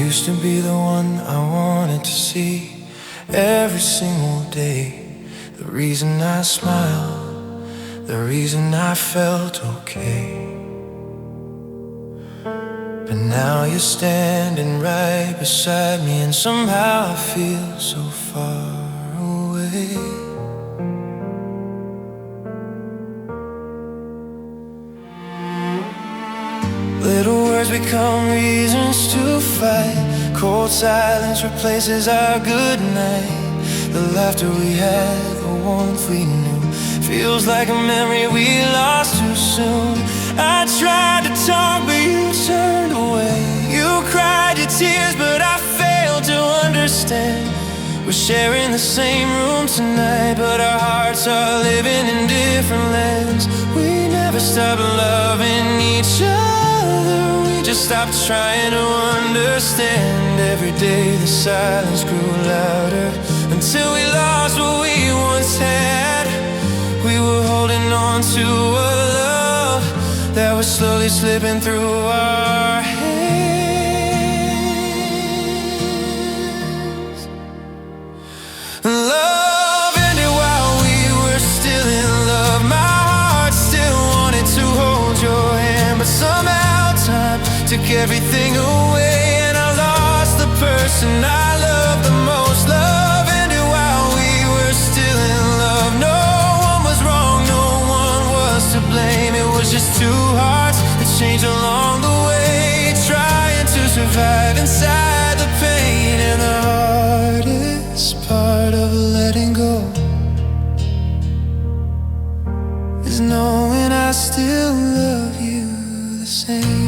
used to be the one I wanted to see every single day. The reason I smiled, the reason I felt okay. But now you're standing right beside me, and somehow I feel so far away. Little words become reasons to fight. Cold silence replaces our good night. The laughter we had, the warmth we knew, feels like a memory we lost too soon. I tried to talk but you turned away. You cried your tears but I failed to understand. We're sharing the same room tonight, but our hearts are living in different lands. We never stopped loving each other, we just stopped trying to understand. Every day the silence grew louder, until we lost what we once had. We were holding on to a love that was slowly slipping through our hands. Love ended while we were still in love. My heart still wanted to hold your hand, but somehow time took everything away, and I lost the person I loved the most. Love ended while we were still in love. No one was wrong, no one was to blame. It was just two hearts that changed along the way, trying to survive inside the pain. And the hardest part of letting go is knowing I still love you the same.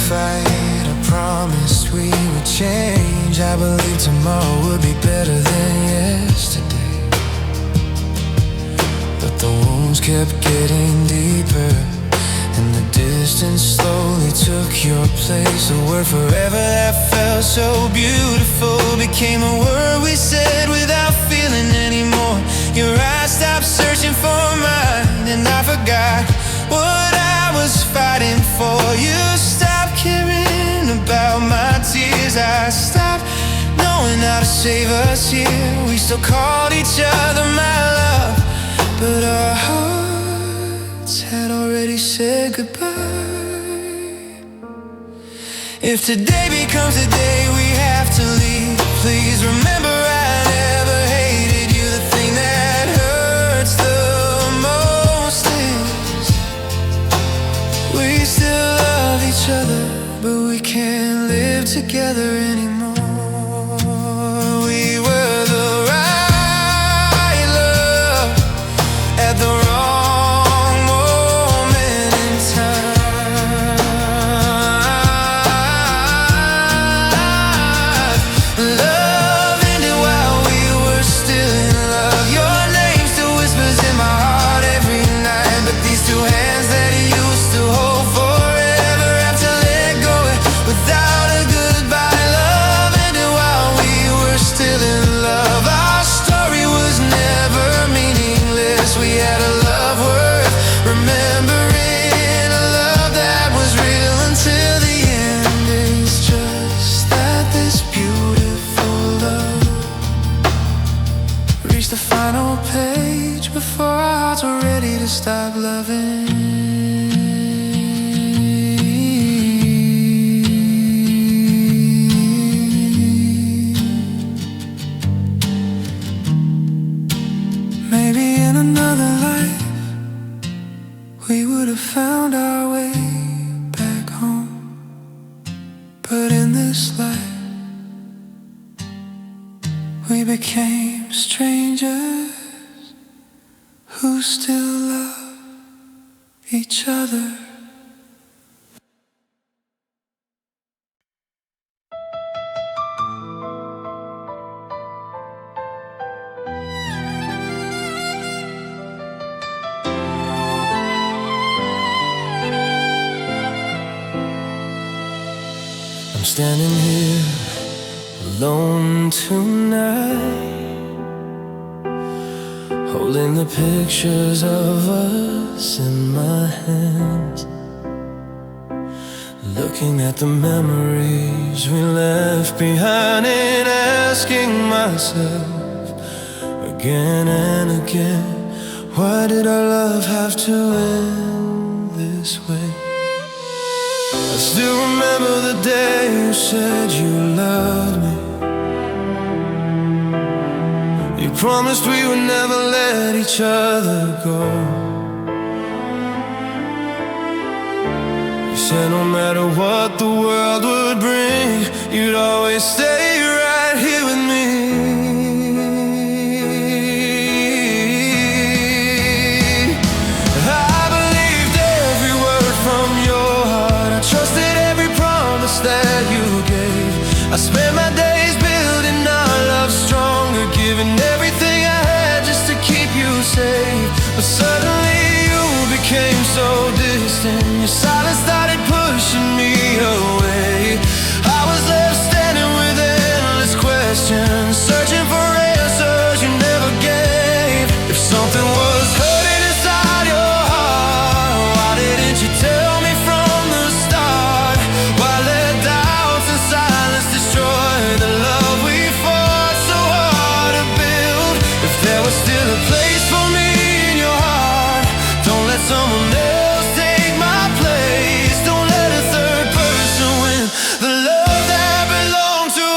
Fight, I promised we would change. I believed tomorrow would be better than yesterday, but the wounds kept getting deeper, and the distance slowly took your place. The word forever that felt so beautiful became a word we said without feeling anymore. Your eyes stopped searching for mine, and I forgot what I was fighting for. You stopped caring about my tears. I stopped knowing how to save us here. We still called each other my love, but our hearts had already said goodbye. If today becomes the day we have to leave, please remember I never hated you. The thing that hurts the most is we still love each other, but we can't live together anymore. We were the right love at the wrong moment in time. Love ended while we were still in love. Your name still whispers in my heart every night, but these two hands that you used to hold forever have to let go without a goodbye. Love ended while we were still in love. Our story was never meaningless. We had a love worth remembering, a love that was real until the end. It's just that this beautiful love reached the final page before our hearts were ready to stop loving. Maybe in another life we would have found our way back home, but in this life we became strangers who still love each other. I'm standing here alone tonight, holding the pictures of us in my hands, looking at the memories we left behind, and asking myself again and again, why did our love have to end this way? I still remember the day you said you loved me. You promised we would never let each other go. You said no matter what the world would bring, you'd always stay right here with me. I believed every word from your heart. I trusted every promise that you gave. I spent my days building our love stronger, giving everything I had just to keep you safe. But suddenly you became so distant. Your silence started pushing me away. I was left standing with endless questions, searching for answers you never gave. If something was hurting inside your heart, why didn't you tell me from the start? Why let doubts and silence destroy the love we fought so hard to build? If there was still a place for me in your heart, don't let someone else take my place. Don't let a third person win the love that belonged to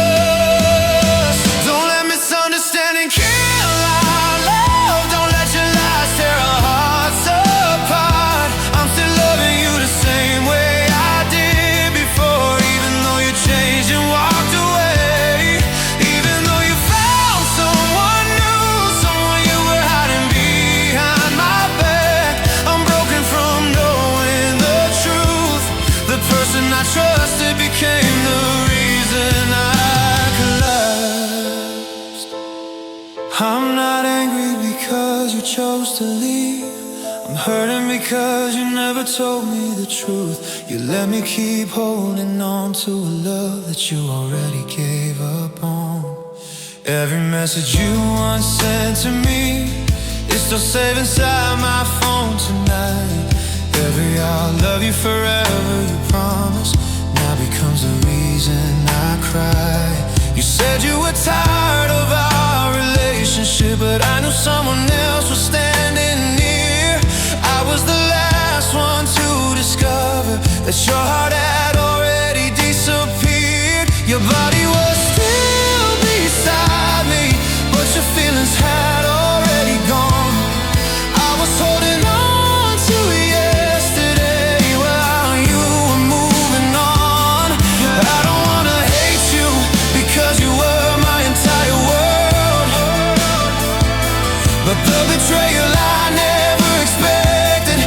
us. Don't let misunderstanding kill our love. Don't let your lies tear our hearts apart. I'm still loving you the same way I did before, even though you changed and walked away. Even though you found someone new, someone you were hiding behind my back. I'm broken from knowing the truth. The person I trusted became the reason I collapsed. I'm not angry because you chose to leave. I'm hurting because you never told me the truth. You let me keep holding on to a love that you already gave up on. Every message you once sent to me is still saved inside my phone tonight. Every I'll love you forever you promised now becomes the reason I cry. You said you were tired of our relationship, but I knew someone else was standing near. I was the last one to discover that your heart had already disappeared. Your body was still beside me, but your feelings had already gone. I was holding on to yesterday while you were moving on. I don't wanna hate you because you were my entire world, but the betrayal I never expected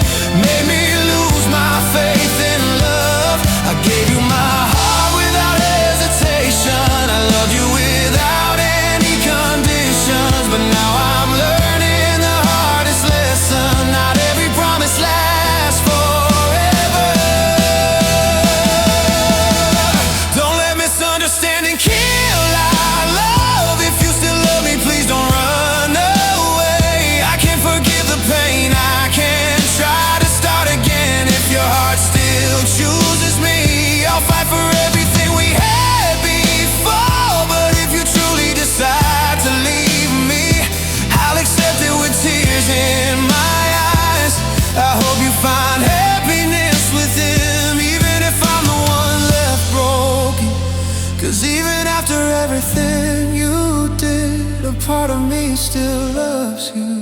made me lose my faith in love. I gave you my heart without hesitation. I loved you without any conditions, but now I'm learning the hardest lesson. Not every promise lasts forever. Don't let misunderstanding kill our love. If you still love me, please don't run away. I can't forgive the pain, I can't try to start again. If your heart still chooses me, I'll fight for everything we had before. But if you truly decide to leave me, I'll accept it with tears in my eyes. I hope you find happiness with him, even if I'm the one left broken. 'Cause even after everything you did, a part of me still loves you.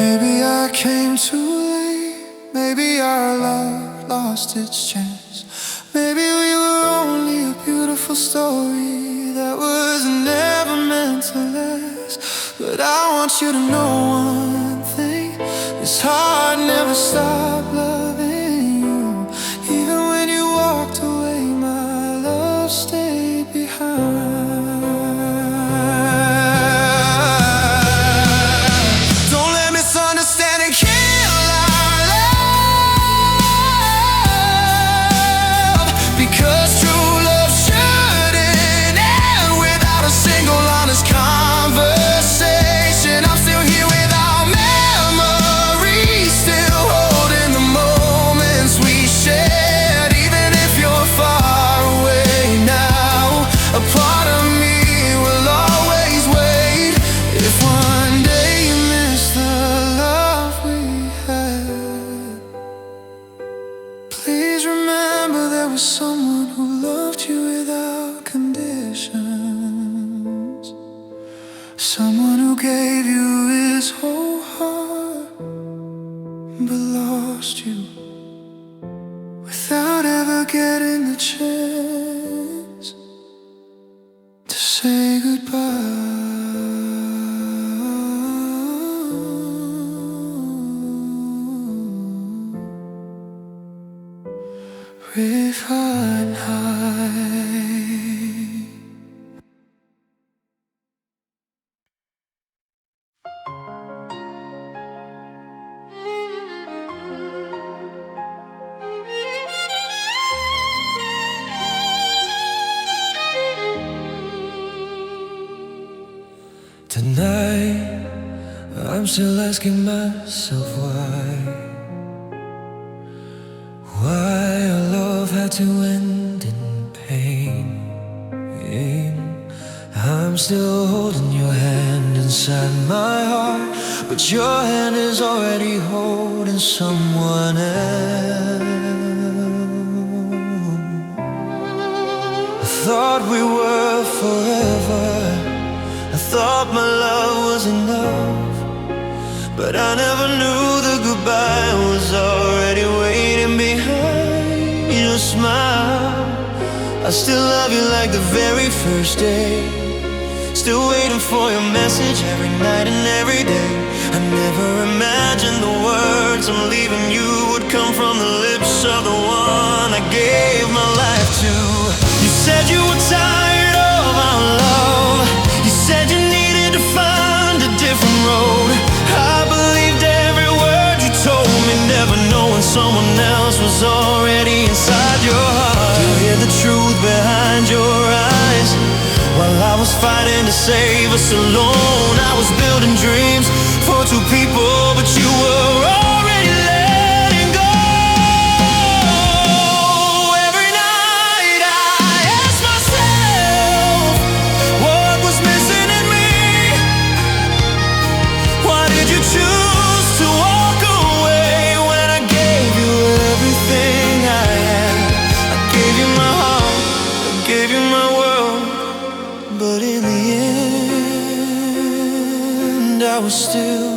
Maybe I came too late. Maybe our love lost its chance. Maybe we were only a beautiful story that was never meant to last. But I want you to know one thing: this heart never stopped loving you. Even when you walked away, my love stayed behind. getting the chance to say goodbye. With heart high. Tonight, I'm still asking myself why our love had to end in pain. I'm still holding your hand inside my heart, but your hand is already holding someone else. I thought we were forever, I thought my love was enough, but I never knew the goodbye was already waiting behind your smile. I still love you like the very first day, still waiting for your message every night and every day. I never imagined the words I'm leaving you would come from the lips of the one I gave my life to. You said you were tired of our love, you said you needed to find a different road. I believed every word you told me, never knowing someone else was already inside your heart. You hear the truth behind your eyes, while I was fighting to save us alone. I was building dreams for two people, but you were already letting go. Every night I ask myself, what was missing in me? Why did you choose to walk away when I gave you everything I had? I gave you my heart, I gave you my world, but in the end, I was still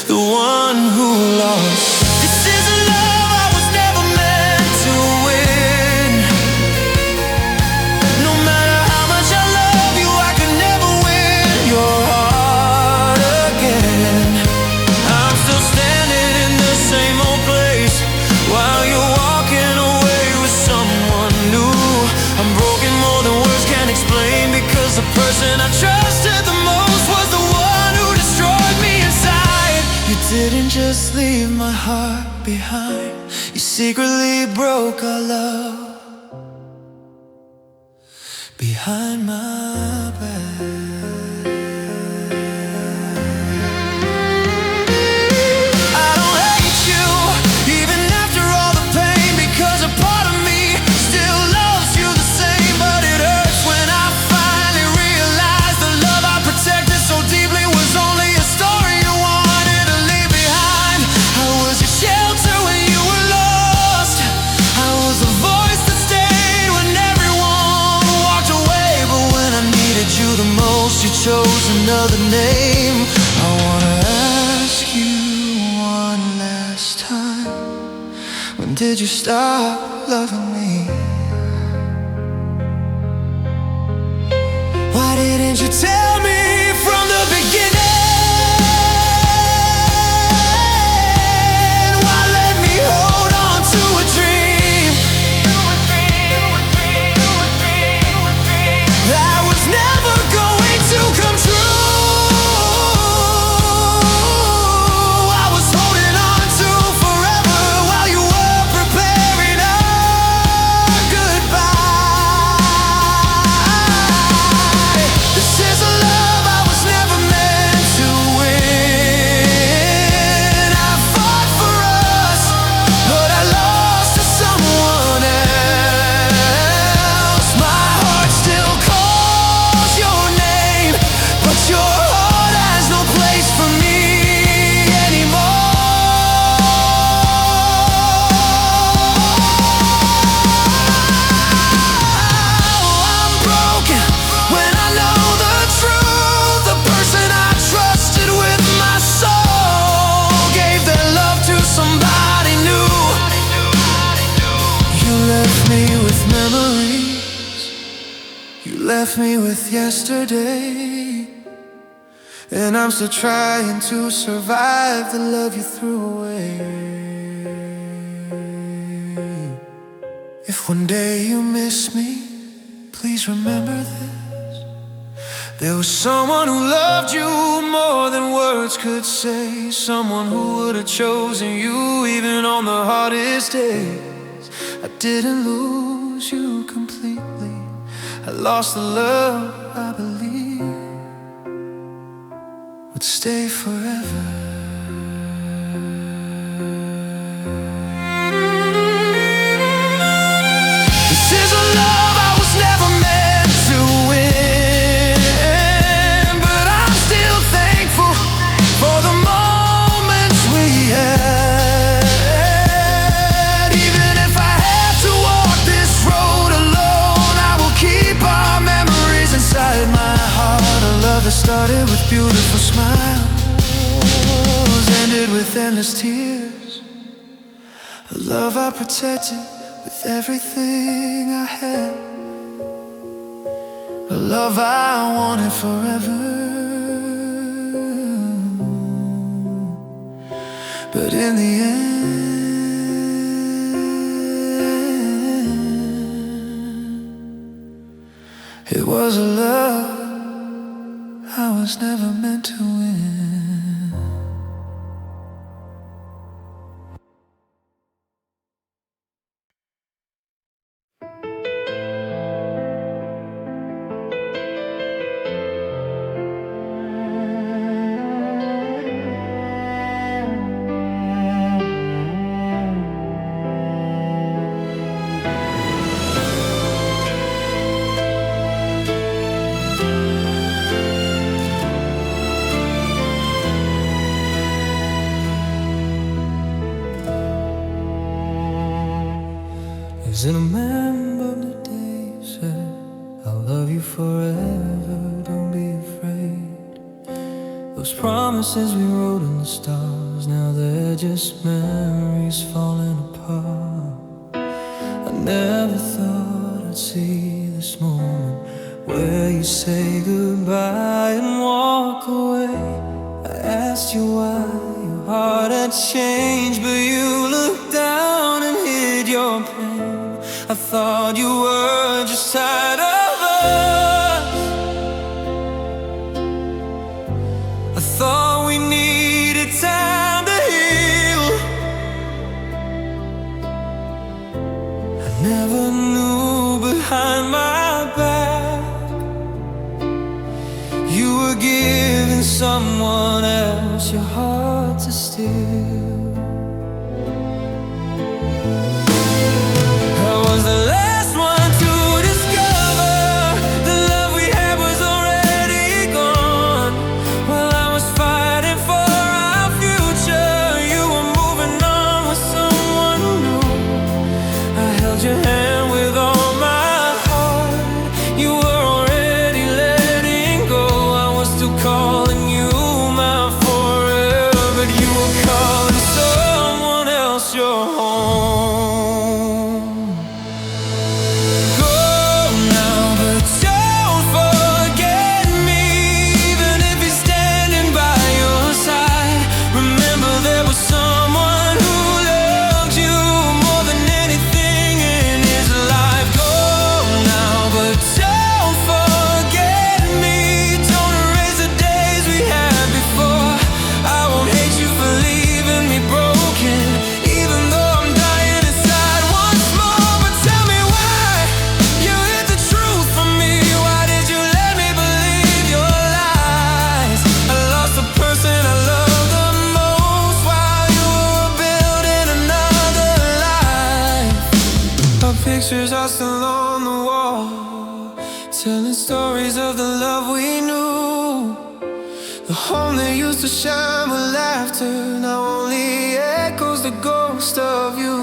the one who lost. This is a love I was never meant to win. No matter how much I love you, I could never win your heart again. I'm still standing in the same old place while you're walking away with someone new. I'm broken more than words can explain, because the person I trusted the most was the one who destroyed me inside. You didn't just leave my heart behind, you secretly broke our love behind my back. I don't hate you, even after all the pain, because a part of me still loves you the same. But it hurts when I finally realize the love I protected so deeply was only a story you wanted to leave behind. I was your shelter when you were lost, I was the voice that stayed when everyone walked away. But when I needed you the most, you chose another name. I wanna ask you one last time, when did you stop loving me? Why didn't you tell me from the beginning? Why let me hold on to a dream that was never going to come true? I was holding on to forever while you were preparing our goodbye. This is a love left me with yesterday, and I'm still trying to survive the love you threw away. If one day you miss me, please remember this: there was someone who loved you more than words could say, someone who would have chosen you even on the hardest days. I didn't lose you completely, I lost the love I believe would stay forever. This is a love I was never meant to win, but I'm still thankful for the moments we had. Even if I have to walk this road alone, I will keep our memories inside my heart. A love that started with beautiful smiles, ended with endless tears. A love I protected with everything I had. A love I wanted forever, but in the end, it was a love I was never meant to win. Isn't a man but the day said, I'll love you forever, don't be afraid. Those promises we wrote in the stars, now they're just memories falling apart. I never thought I'd see this moment where you say goodbye and walk away. I asked you why your heart had changed, but you looked down and hid your pain. I thought you were just tired of us. I thought we needed time to heal. I never knew behind my back you were giving someone else your heart to steal. The last one to discover the love we had was already gone. While I was fighting for our future, you were moving on with someone new. I held your hand with all my heart, you were already letting go. I was still calling you my forever, but you were calling someone else your home. Pictures are still on the wall, telling stories of the love we knew. The home that used to shine with laughter now only echoes the ghost of you.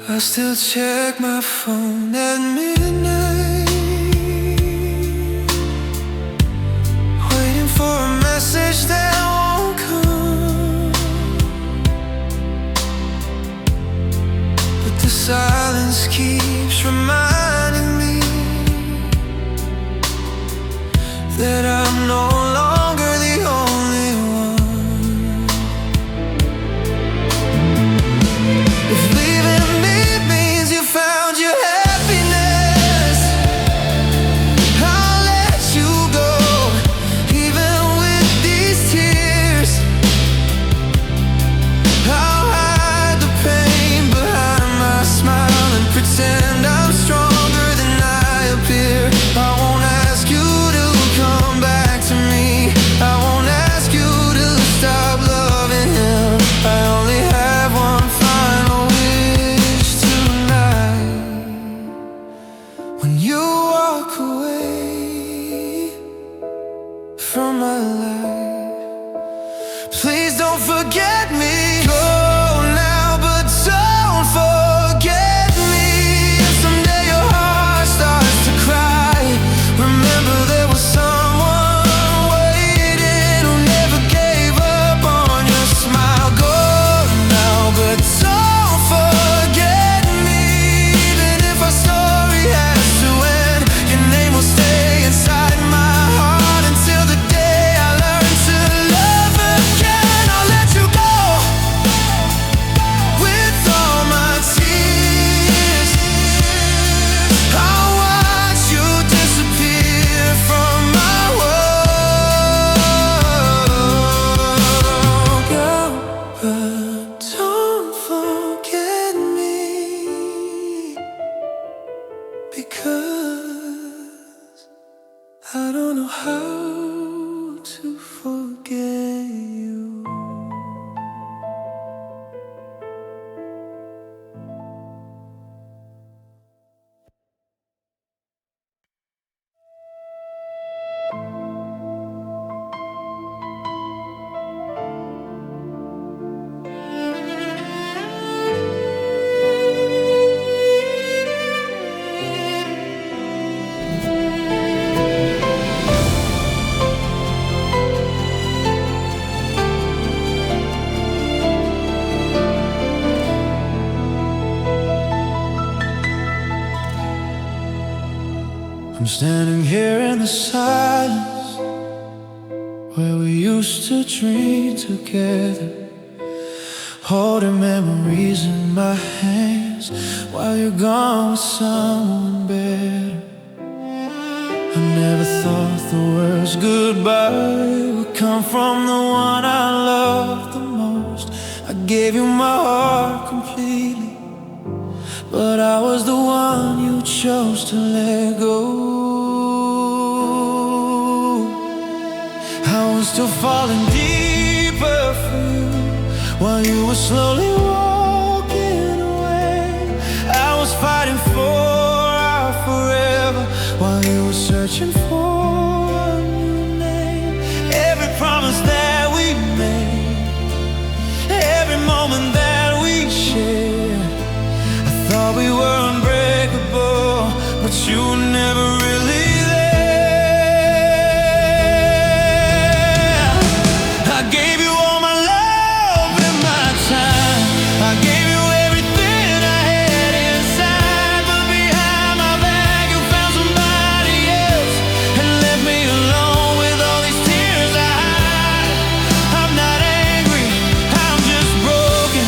I still check my phone at midnight, waiting for a message that won't come. But the silence keeps reminding me forget me. Go now, but don't forget me. If someday your heart starts to cry, remember there was someone waiting who never gave up on your smile. Go now, but don't forget me. Even if our story has to end, your name will stay inside my heart until the day I learn to love again. I'll let you go with all my tears. I'll watch you disappear from my world. Go, but don't forget me, because I don't know how to forget you. I'm standing here in the silence where we used to dream together, holding memories in my hands while you're gone with someone better. I never thought the words goodbye would come from the one I loved the most. I gave you my heart completely, but I was the one you chose to let go. I was still falling deeper for you while you were slowly walking away. I was fighting for our forever while you were searching for a new name. Every promise that we made, every moment that we shared, I thought we were unbreakable, but you were never really there. I gave you all my love and my time. I gave you everything I had inside, but behind my back you found somebody else and left me alone with all these tears I hide. I'm not angry, I'm just broken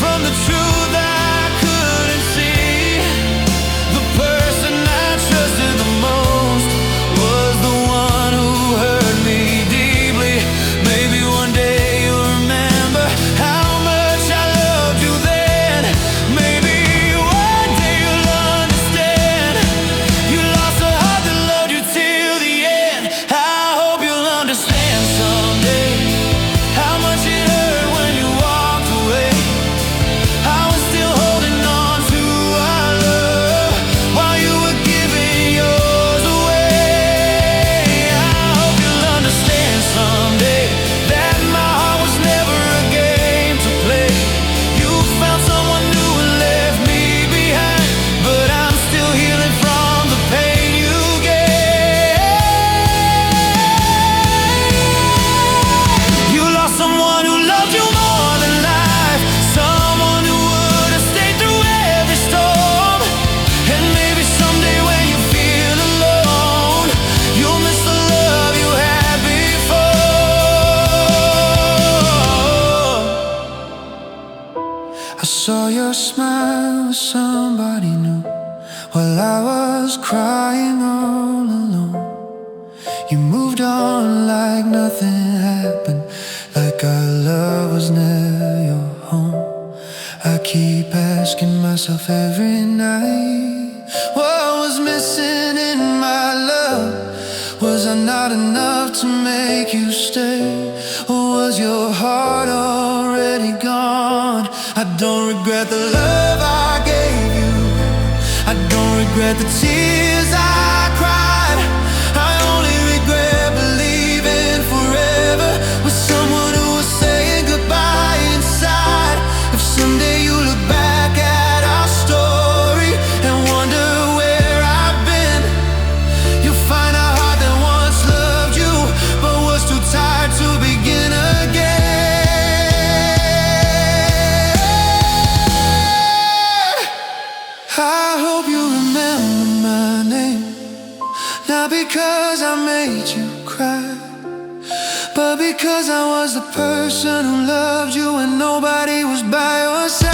from the truth I couldn't see. The person I trusted the most was the one who hurt me deeply. Maybe one day you'll remember how much I loved you then. Maybe one day you'll understand. You lost a heart that loved you till the end. I hope you'll understand someday how much it hurt when you walked away. I was still holding on to our love while you were giving yours away. I hope you'll understand someday that my heart was never a game to play. You found someone new and left me behind, but I'm still healing from the pain you gave. You lost someone who loved you more than life, someone who would have stayed through every storm. And maybe someday when you feel alone, you'll miss the love you had before. I saw your smile with somebody new while I was crying all alone. You moved on like nothing happened, like our love was never your home. I keep asking myself every night, what was missing in my love? Was I not enough to make you stay? Or was your heart already gone? I don't regret the love I gave you, I don't regret the tears I cried. I only regret believing forever with someone who was saying goodbye. Because I was the person who loved you when nobody was by your side.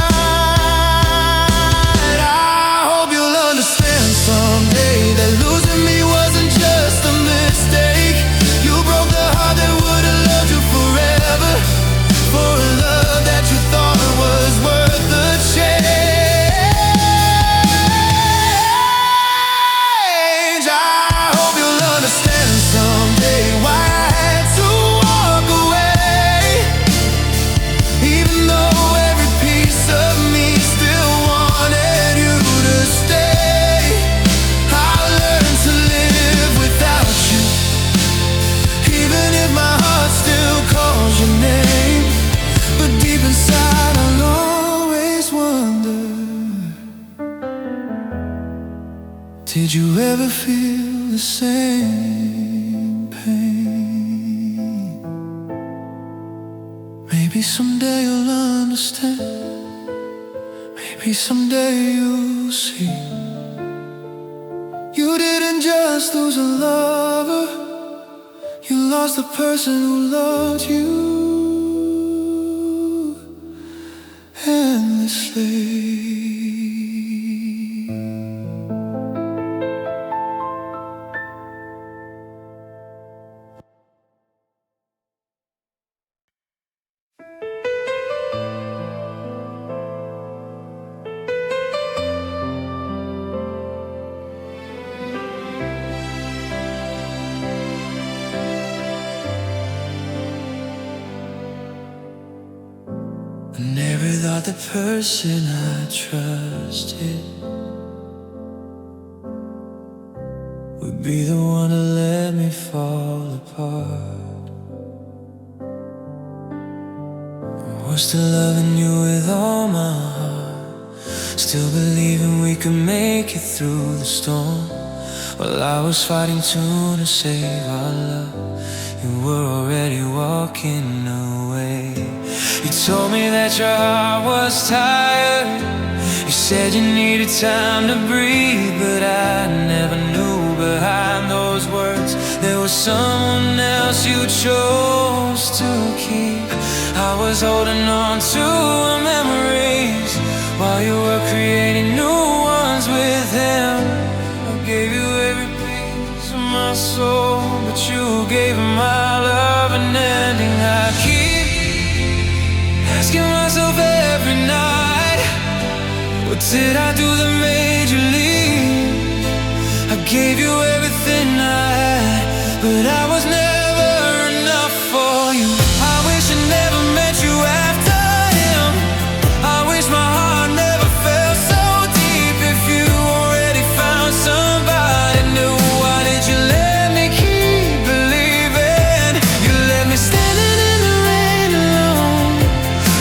I hope you'll understand someday that losing me wasn't just a mistake. You broke the heart that would've loved you forever, for a love that you thought was worth the change. I hope you'll understand someday why I had to walk away, even though every piece of me still wanted you to stay. I learned to live without you, even if my heart still calls your name. But deep inside I'll always wonder, did you ever feel the same pain? Maybe someday you'll understand. Maybe someday you'll see. You didn't just lose a lover, you lost the person who loved you endlessly. I never thought the person I trusted would be the one to let me fall apart. I was still loving you with all my heart, still believing we could make it through the storm. While I was fighting to save our love, you were already walking away. You told me that your heart was tired, you said you needed time to breathe. But I never knew behind those words there was someone else you chose to keep. I was holding on to our memories while you were creating new ones with him. I gave you every piece of my soul, but you gave my love an ending. I keep asking myself every night, what did I do that made you leave? I gave you everything I had, but I was never enough for you. I wish I never met you after him. I wish my heart never felt so deep. If you already found somebody new, why did you let me keep believing? You left me standing in the rain alone,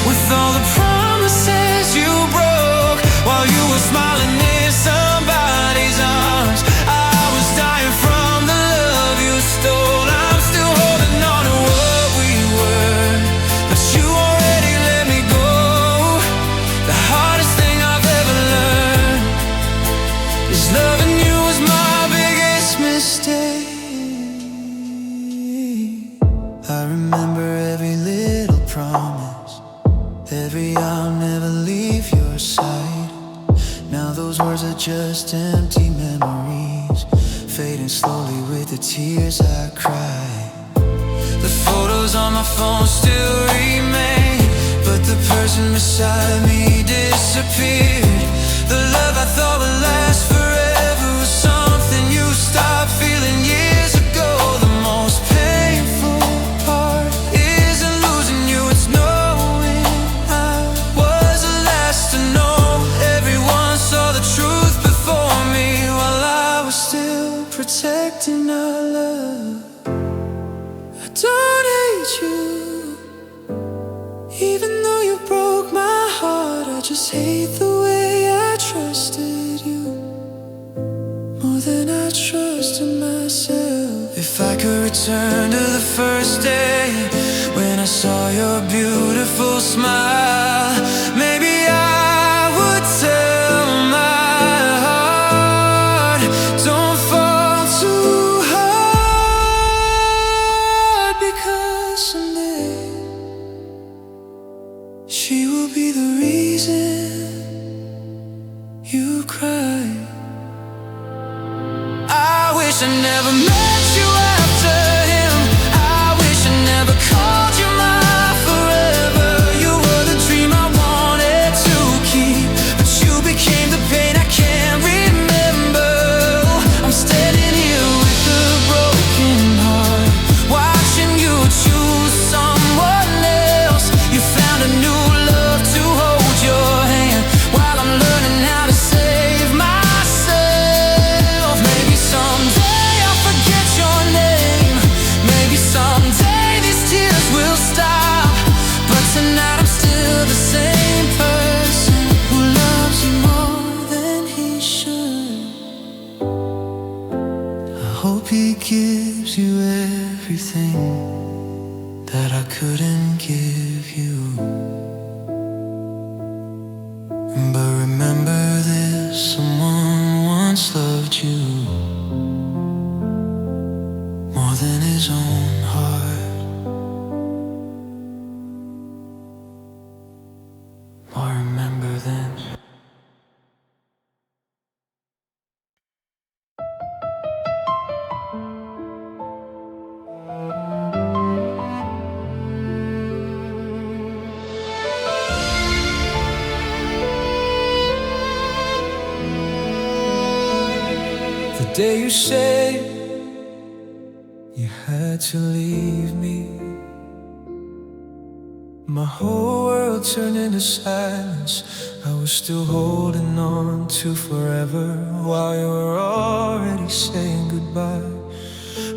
with all the promises you broke, while you were smiling in somebody's arms. I was dying from the love you stole. I'm still holding on to what we were, but you already let me go. The hardest thing I've ever learned is loving you was my biggest mistake. I remember every little promise, every I'll never leave your side. Now those words are just empty memories, fading slowly with the tears I cry. The photos on my phone still remain, but the person beside me disappeared. The love I thought would last forever was something you stopped feeling years ago. The most painful part isn't losing you, it's knowing I was the last to know. Everyone saw the truth before me while I was still protecting our love. I don't hate you, even though you broke my heart. I just hate the way I trusted you more than I trusted myself. If I could return to the first day when I saw your beautiful smile, maybe I would tell my heart, don't fall too hard. Because wish I never met you after him. I wish I never called you my forever. You were the dream I wanted to keep, but you became the pain I can't remember. I'm standing here with a broken heart, watching you choose someone else. You found a new love to hold your hand, while I'm learning how to save myself. Maybe someday I'll forget your name. Maybe someday these tears will stop. But tonight I'm still the same person who loves you more than he should. I hope he gives you everything that I couldn't give you. But remember this, someone once loved you more than his own heart. Or remember then. The day you said you had to leave me, my whole world turned into silence. I was still holding on to forever while you were already saying goodbye.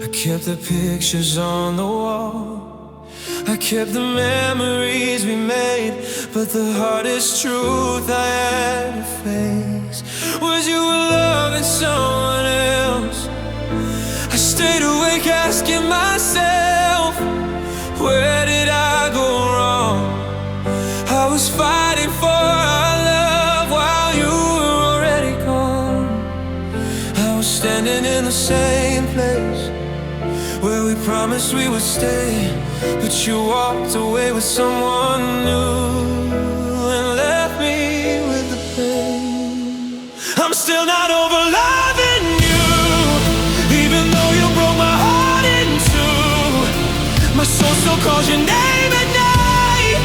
I kept the pictures on the wall, I kept the memories we made, but the hardest truth I had to face was you were loving someone else. I stayed awake asking myself, where did I go wrong? I was fighting for our love while you were already gone. I was standing in the same place where we promised we would stay, but you walked away with someone new and left me with the pain. I'm still not over loving you, even though you broke my heart in two. My soul still calls your name at night,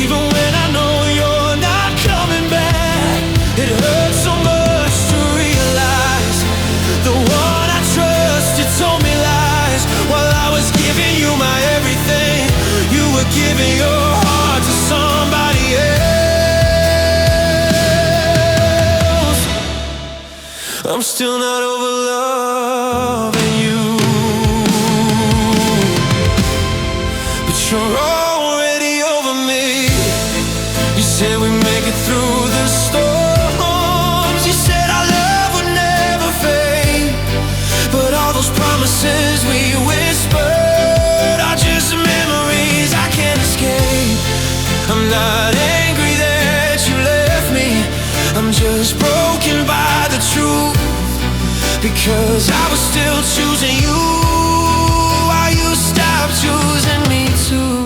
even when I know you're not coming back. It hurts so much to realize the one I trusted told me lies. While I was giving you my everything, you were giving your heart to somebody else. I'm still not over loving you, but you're already over me. You said we make it through the storms. You said our love would never fade, but all those promises we whispered are just memories I can't escape. I'm not angry that you left me, I'm just broken by the truth, because I was still choosing you while you stopped choosing me too.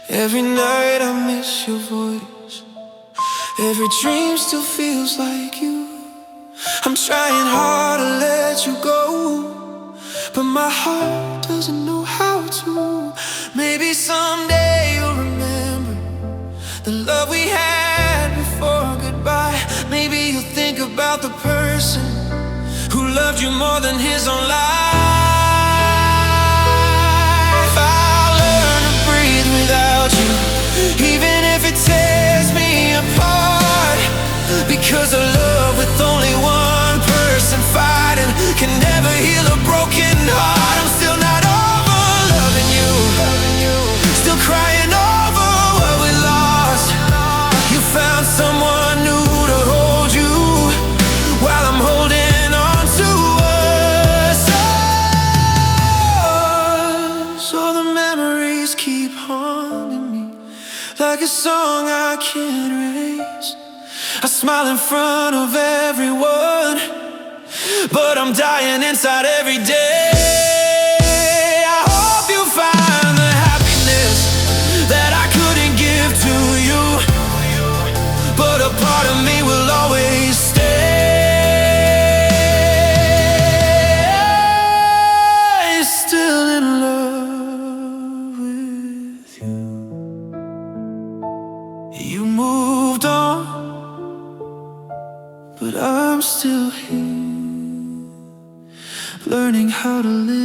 Every night I miss your voice, every dream still feels like you. I'm trying hard to let you go, but my heart doesn't know how to. Maybe someday you'll remember the love we had before goodbye. Maybe you'll think about the person who loved you more than his own life. I'll learn to breathe without you, even if it tears me apart, because a love with only one person fighting can never heal a broken heart. I'm still not over loving you, still crying over what we lost. You found someone new to hold you while I'm holding on to us. So the memories keep haunting me like a song I can't erase. I smile in front of everyone, but I'm dying inside every day. I hope you find the happiness that I couldn't give to you, but a part of me will always stay. still here, learning how to live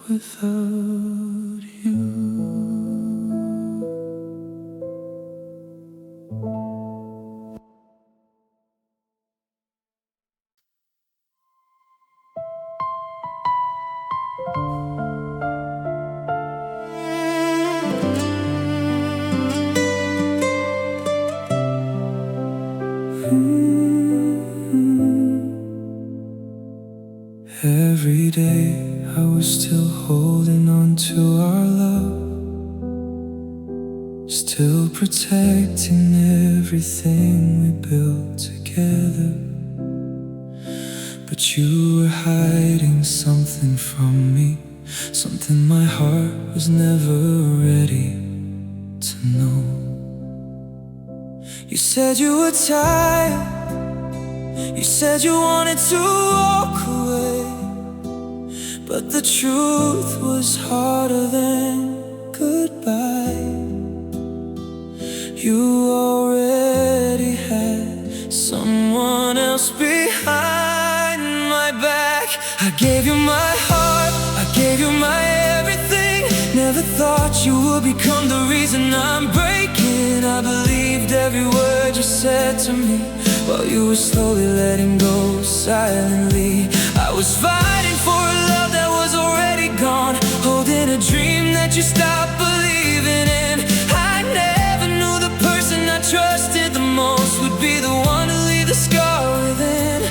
without you. Every day I was still holding on to our love, still protecting everything we built together. But you were hiding something from me, something my heart was never ready to know. You said you were tired, you said you wanted to walk away, but the truth was harder than goodbye. You already had someone else behind my back. I gave you my heart, I gave you my everything. Never thought you would become the reason I'm breaking. I believed every word you said to me, while you were slowly letting go silently. I was fighting for a love that was already gone, holding a dream that you stopped believing in. I never knew the person I trusted the most would be the one to leave the scar within.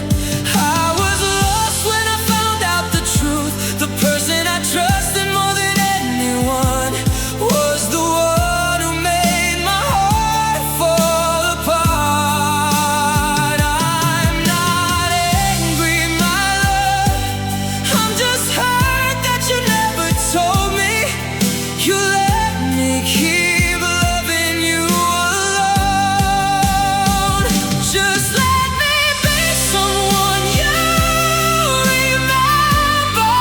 I was lost when I found out the truth. The person I trusted more than anyone was the one who made my heart fall apart. I'm not angry, my love, I'm just hurt that you never told me you let me keep loving you alone. Just let me be someone you remember.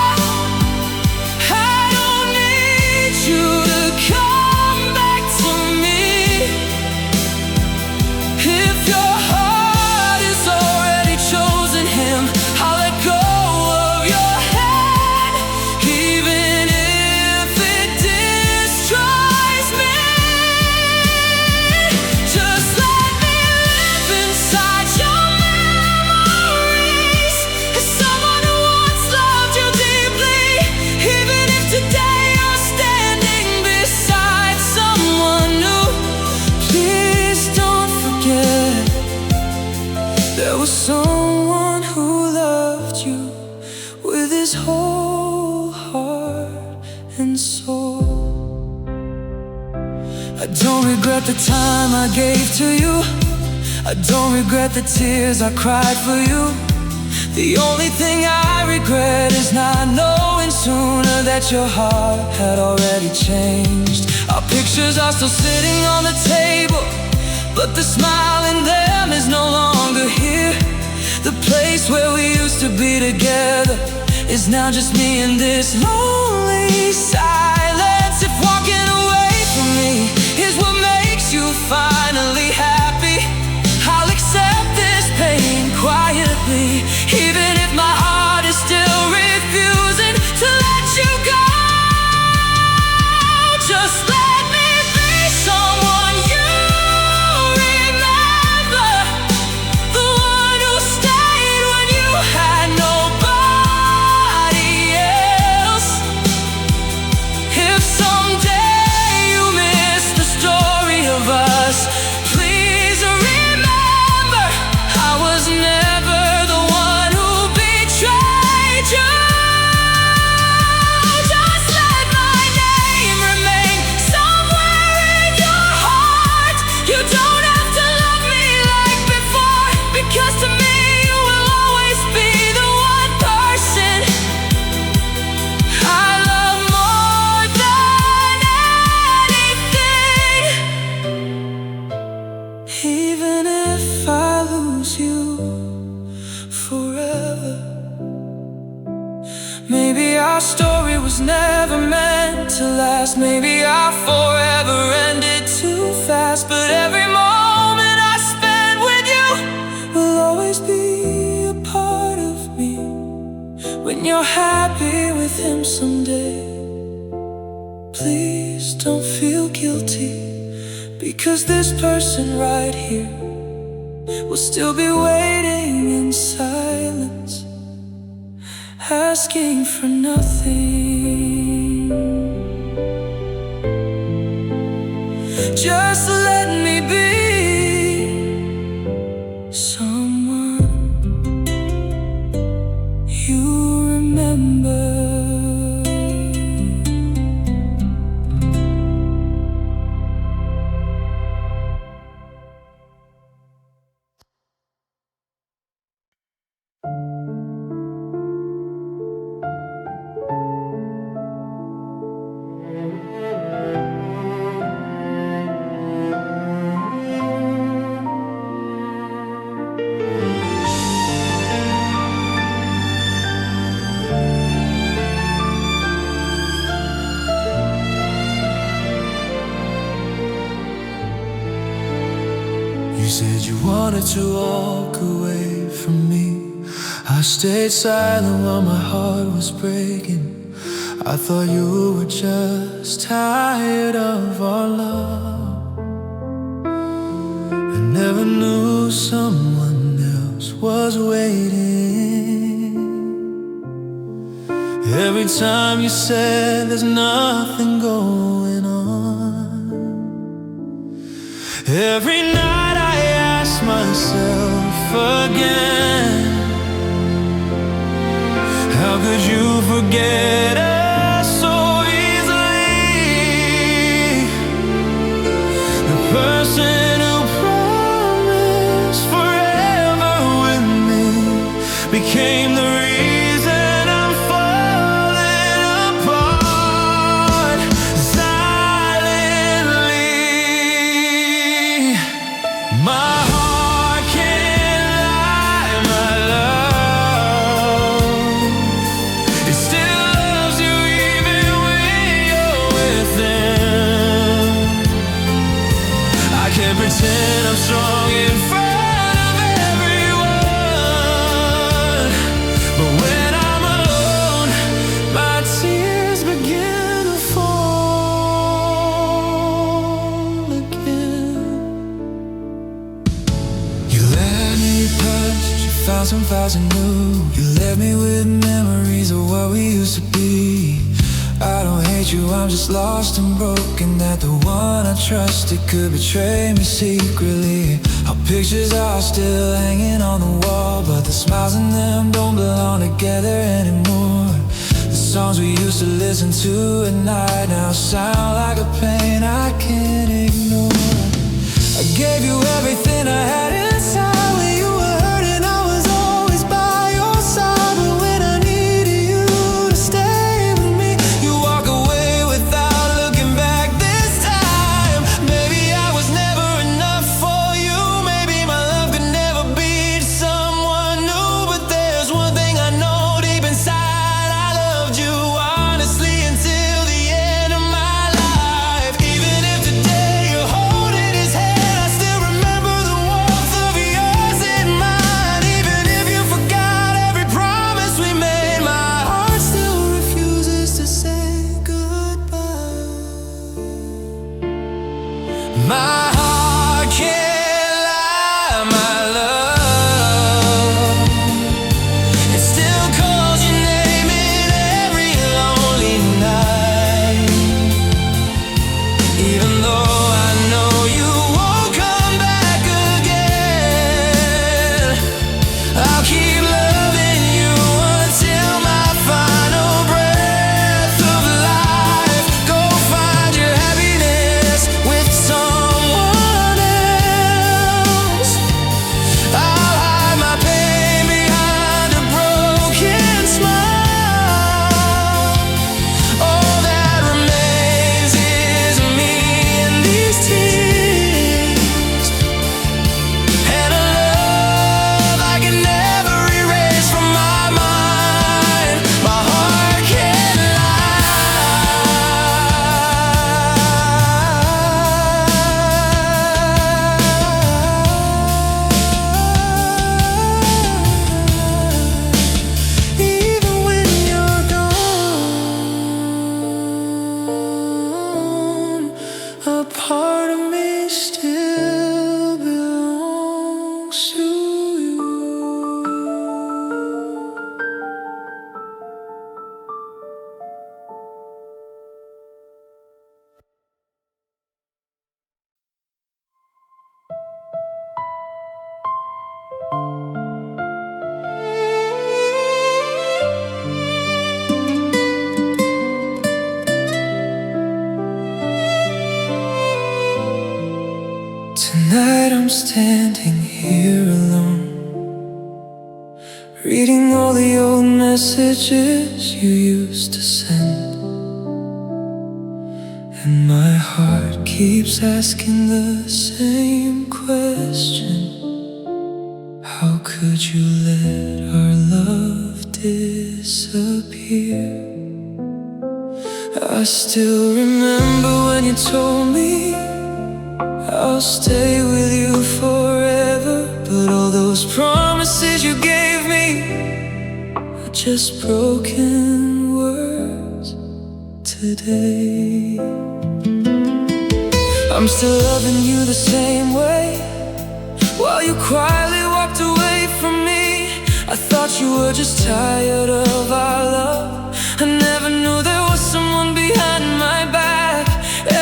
I don't need you to come back to me. If your heart has already chosen him, I'll let go of your hand, even if it destroys me. Just let me live inside your memories as someone who once loved you deeply. Even if today you're standing beside someone new, please don't forget there was someone who loved you with his whole heart and soul. I don't regret the time I gave to you, I don't regret the tears I cried for you. The only thing I regret is not knowing sooner that your heart had already changed. Our pictures are still sitting on the table, but the smile in them is no longer here. The place where we used to be together is now just me in this lonely silence. If walking away from me is what makes you finally happy, I'll accept this pain quietly, even if my heart is still refusing to let you go. Just let me be someone you remember, the one who stayed when you had nobody else. If someday you miss the story of us, please remember I was never the one who betrayed you. Just let my name remain somewhere in your heart. You don't have to love me like before, because to me you will always be the one person I love more than anything. Even if I lose you forever, maybe our story was never meant to last. Maybe our forever ended too fast, but every moment I spend with you will you're happy with him someday, please don't feel guilty, because this person right here will still be waiting in silence, asking for nothing. Just let me be someone you remember. You said you wanted to walk away from me. I stayed silent while my heart was breaking. I thought you were just tired of our love. I never knew someone else was waiting. Every time you said there's nothing going on, every night I ask myself again, how could you forget us so easily? The person who promised forever with me became the reason I'm falling apart silently. My heart can't lie, my love. It still loves you even when you're with them. I can't pretend I'm strong in front of everyone, but when I'm alone, my tears begin to fall again. You let me touch, you found some files anew. You left me with memories of what we used to be. I don't hate you, I'm just lost and broken, that the one I trusted could betray me secretly. Our pictures are still hanging on the wall, but the smiles in them don't belong together anymore. The songs we used to listen to at night now sound like a pain I can't ignore. I gave you everything I had inside. When you were hurting, I was always by your side. But when I needed you to stay with me, you walk away without looking back this time. Maybe I was never enough for you. Maybe my love could never be to someone new. But there's one thing I know deep inside, I loved you honestly until the end of my life. Even if today you're holding his hand, I still remember the warmth of yours in mine. Even if you forgot every promise we made, my heart still refuses to say goodbye. My heart can't lie, my love. It still calls your name in every lonely night. Even though I know you won't come back again, I'll keep loving you until my final breath of life. Go find your happiness with someone part of me still belongs to you. Tonight I'm standing here alone, reading all the old messages you used to send, and my heart keeps asking the same question: how could you let our love disappear? I still remember when you told me I'll stay with you forever, but all those promises you gave me are just broken words today. I'm still loving you the same way, while you quietly walked away from me. I thought you were just tired of our love. I never knew there was someone behind my back.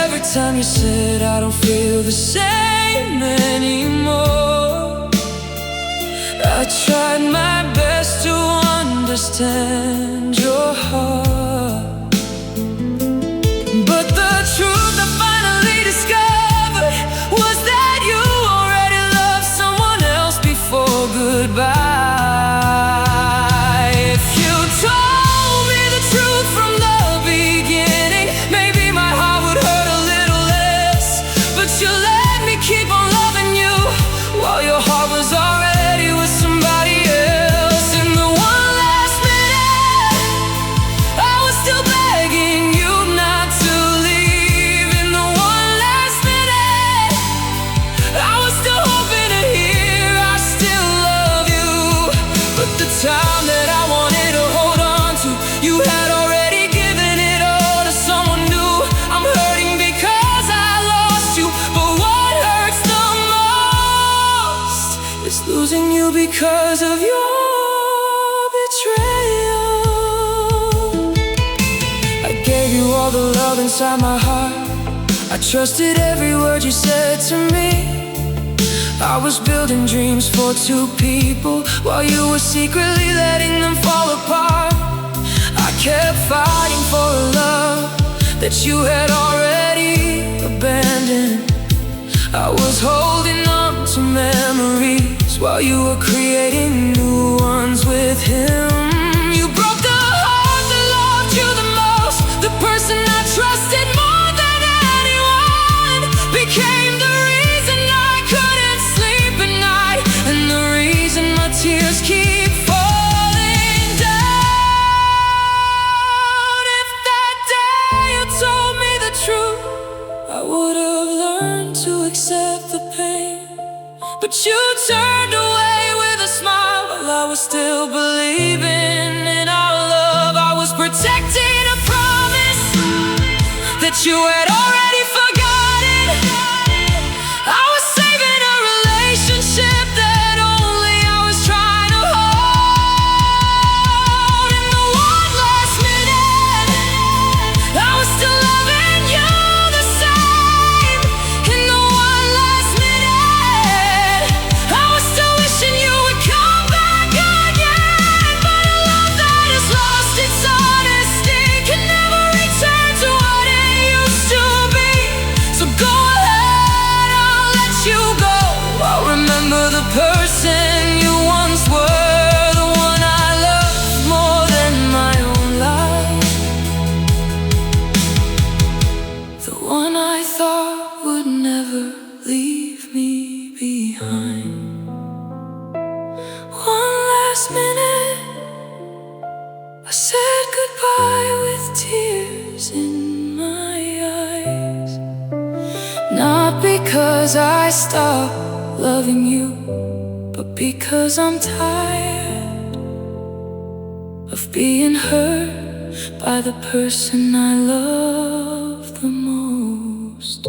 Every time you said I don't feel the same anymore, I tried my best to understand your heart, but the truth I finally discovered was that you already loved someone else before goodbye. If you told me the truth from the beginning, maybe my heart would hurt a little less. But you let me keep on loving you while your heart was already with somebody else. In the one last minute, I was still begging you not to leave. In the one last minute, I was still hoping to hear I still love you. But the time that I wanted to hold on to, you had already given it all to someone new. I'm hurting because I lost you, but what hurts the most is losing you because of your betrayal. I gave you all the love inside my heart. I trusted every word you said to me. I was building dreams for two people, while you were secretly letting them fall apart. I kept fighting for a love that you had already abandoned. I was holding on to memories while you were creating new ones with him. You broke the heart that loved you the most. The person I trusted more than anyone became the reason I couldn't sleep at night, and the reason my tears keep falling down. If that day you told me the truth, I would have learned to accept the pain. But you turned away with a smile while I was still believing in our love. I was protecting a promise that you had already forgotten. I was saving a relationship that only I was trying to hold. In the one last minute, I was still loving you the same. In the one last minute, I was still wishing you would come back again. But a love that has lost its honesty can never return to what it used to be. So go ahead, I'll let you go. I'll remember the person you once were, the one I loved more than my own life, the one I thought would never leave me behind. One last minute, I said goodbye with tears in my eyes. Not because I stopped loving you, but because I'm tired of being hurt by the person I love the most.